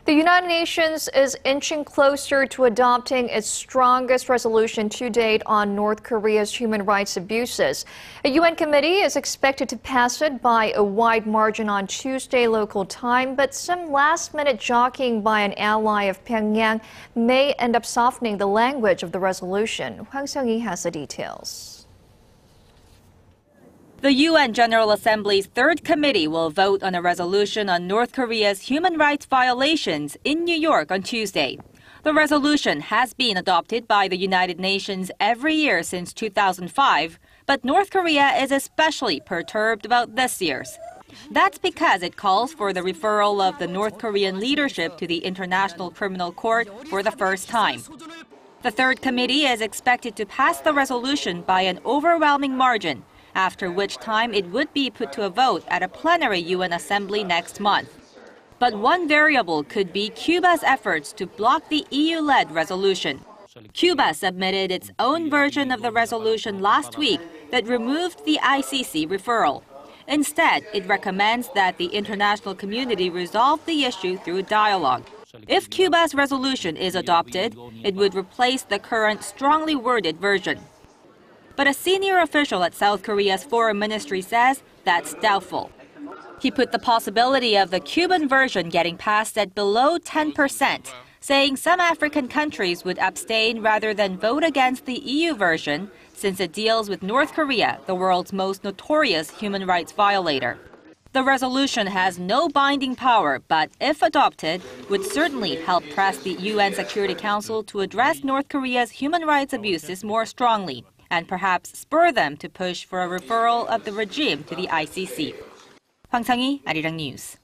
The United Nations is inching closer to adopting its strongest resolution to date on North Korea's human rights abuses. A UN committee is expected to pass it by a wide margin on Tuesday local time, but some last-minute jockeying by an ally of Pyongyang may end up softening the language of the resolution. Hwang Sung-hee has the details. The UN General Assembly's Third Committee will vote on a resolution on North Korea's human rights violations in New York on Tuesday. The resolution has been adopted by the United Nations every year since 2005, but North Korea is especially perturbed about this year's. That's because it calls for the referral of the North Korean leadership to the International Criminal Court for the first time. The Third Committee is expected to pass the resolution by an overwhelming margin, after which time it would be put to a vote at a plenary UN Assembly next month. But one variable could be Cuba's efforts to block the EU-led resolution. Cuba submitted its own version of the resolution last week that removed the ICC referral. Instead, it recommends that the international community resolve the issue through dialogue. If Cuba's resolution is adopted, it would replace the current strongly worded version. But a senior official at South Korea's foreign ministry says that's doubtful. He put the possibility of the Cuban version getting passed at below 10%, saying some African countries would abstain rather than vote against the EU version, since it deals with North Korea, the world's most notorious human rights violator. The resolution has no binding power, but if adopted, would certainly help press the UN Security Council to address North Korea's human rights abuses more strongly, and perhaps spur them to push for a referral of the regime to the ICC. Hwang Sung-hee, Arirang News.